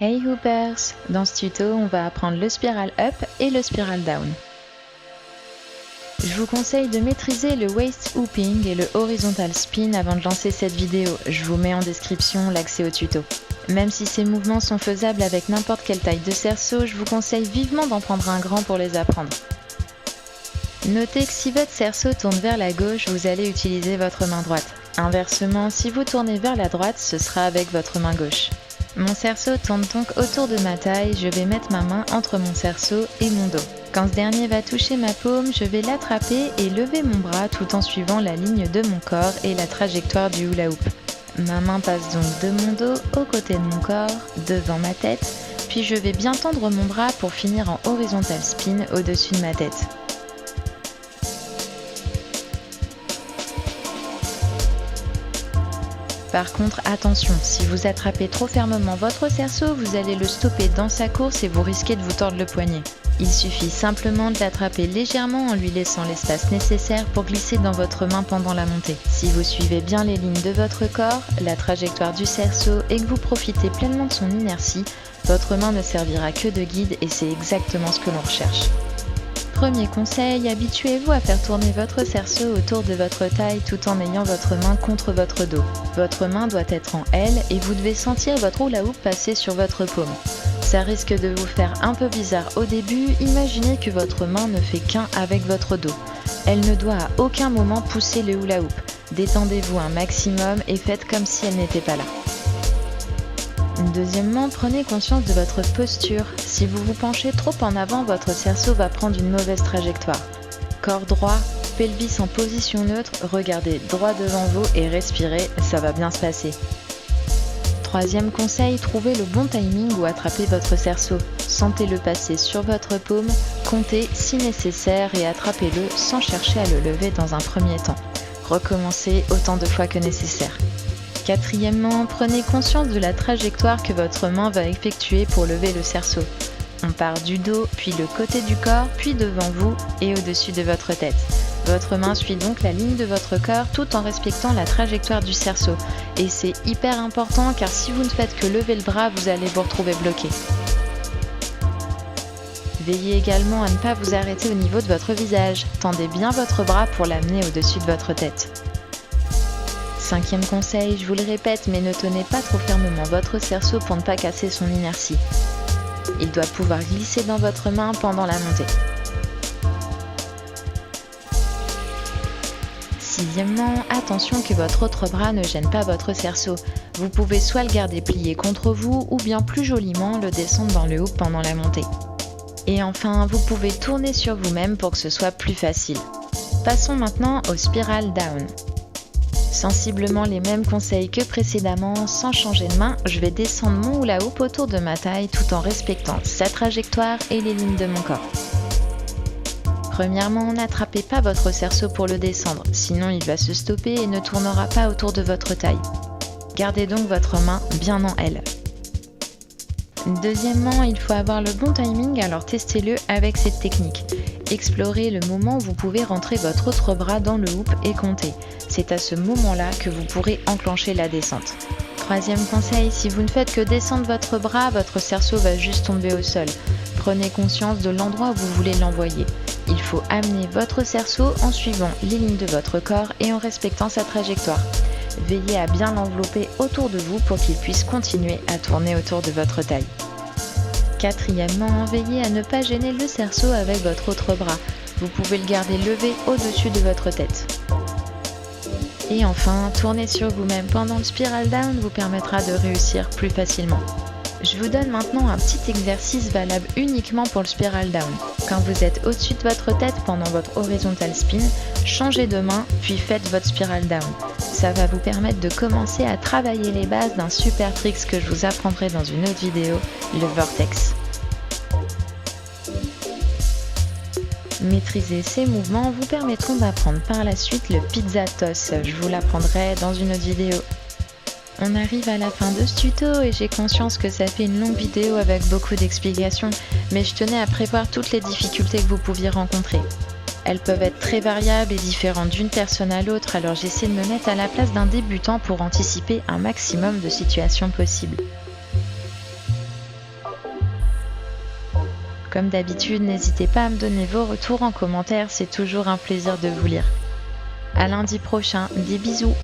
Hey Hoopers! Dans ce tuto, on va apprendre le spiral up et le spiral down. Je vous conseille de maîtriser le waist hooping et le horizontal spin avant de lancer cette vidéo. Je vous mets en description l'accès au tuto. Même si ces mouvements sont faisables avec n'importe quelle taille de cerceau, je vous conseille vivement d'en prendre un grand pour les apprendre. Notez que si votre cerceau tourne vers la gauche, vous allez utiliser votre main droite. Inversement, si vous tournez vers la droite, ce sera avec votre main gauche. Mon cerceau tourne donc autour de ma taille, je vais mettre ma main entre mon cerceau et mon dos. Quand ce dernier va toucher ma paume, je vais l'attraper et lever mon bras tout en suivant la ligne de mon corps et la trajectoire du hula hoop. Ma main passe donc de mon dos aux côtés de mon corps, devant ma tête, puis je vais bien tendre mon bras pour finir en horizontal spin au-dessus de ma tête. Par contre, attention, si vous attrapez trop fermement votre cerceau, vous allez le stopper dans sa course et vous risquez de vous tordre le poignet. Il suffit simplement de l'attraper légèrement en lui laissant l'espace nécessaire pour glisser dans votre main pendant la montée. Si vous suivez bien les lignes de votre corps, la trajectoire du cerceau et que vous profitez pleinement de son inertie, votre main ne servira que de guide et c'est exactement ce que l'on recherche. Premier conseil, habituez-vous à faire tourner votre cerceau autour de votre taille tout en ayant votre main contre votre dos. Votre main doit être en L et vous devez sentir votre hula hoop passer sur votre paume. Ça risque de vous faire un peu bizarre au début, imaginez que votre main ne fait qu'un avec votre dos. Elle ne doit à aucun moment pousser le hula hoop. Détendez-vous un maximum et faites comme si elle n'était pas là. Deuxièmement, prenez conscience de votre posture. Si vous vous penchez trop en avant, votre cerceau va prendre une mauvaise trajectoire. Corps droit, pelvis en position neutre, regardez droit devant vous et respirez, ça va bien se passer. Troisième conseil, trouvez le bon timing où attrapez votre cerceau. Sentez-le passer sur votre paume, comptez si nécessaire et attrapez-le sans chercher à le lever dans un premier temps. Recommencez autant de fois que nécessaire. Quatrièmement, prenez conscience de la trajectoire que votre main va effectuer pour lever le cerceau. On part du dos, puis le côté du corps, puis devant vous et au-dessus de votre tête. Votre main suit donc la ligne de votre corps tout en respectant la trajectoire du cerceau. Et c'est hyper important car si vous ne faites que lever le bras, vous allez vous retrouver bloqué. Veillez également à ne pas vous arrêter au niveau de votre visage. Tendez bien votre bras pour l'amener au-dessus de votre tête. Cinquième conseil, je vous le répète, mais ne tenez pas trop fermement votre cerceau pour ne pas casser son inertie. Il doit pouvoir glisser dans votre main pendant la montée. Sixièmement, attention que votre autre bras ne gêne pas votre cerceau. Vous pouvez soit le garder plié contre vous ou bien plus joliment le descendre dans le hoop pendant la montée. Et enfin, vous pouvez tourner sur vous-même pour que ce soit plus facile. Passons maintenant au spiral down. Sensiblement les mêmes conseils que précédemment, sans changer de main, je vais descendre mon hula hoop autour de ma taille tout en respectant sa trajectoire et les lignes de mon corps. Premièrement, n'attrapez pas votre cerceau pour le descendre, sinon il va se stopper et ne tournera pas autour de votre taille. Gardez donc votre main bien en L. Deuxièmement, il faut avoir le bon timing, alors testez-le avec cette technique. Explorez le moment où vous pouvez rentrer votre autre bras dans le hoop et comptez. C'est à ce moment-là que vous pourrez enclencher la descente. Troisième conseil, si vous ne faites que descendre votre bras, votre cerceau va juste tomber au sol. Prenez conscience de l'endroit où vous voulez l'envoyer. Il faut amener votre cerceau en suivant les lignes de votre corps et en respectant sa trajectoire. Veillez à bien l'envelopper autour de vous pour qu'il puisse continuer à tourner autour de votre taille. Quatrièmement, veillez à ne pas gêner le cerceau avec votre autre bras. Vous pouvez le garder levé au-dessus de votre tête. Et enfin, tourner sur vous-même pendant le spiral down vous permettra de réussir plus facilement. Je vous donne maintenant un petit exercice valable uniquement pour le spiral down. Quand vous êtes au-dessus de votre tête pendant votre horizontal spin, changez de main puis faites votre spiral down. Ça va vous permettre de commencer à travailler les bases d'un super trick que je vous apprendrai dans une autre vidéo, le vortex. Maîtriser ces mouvements vous permettront d'apprendre par la suite le pizza toss. Je vous l'apprendrai dans une autre vidéo. On arrive à la fin de ce tuto et j'ai conscience que ça fait une longue vidéo avec beaucoup d'explications, mais je tenais à prévoir toutes les difficultés que vous pouviez rencontrer. Elles peuvent être très variables et différentes d'une personne à l'autre, alors j'essaie de me mettre à la place d'un débutant pour anticiper un maximum de situations possibles. Comme d'habitude, n'hésitez pas à me donner vos retours en commentaire, c'est toujours un plaisir de vous lire. À lundi prochain, des bisous!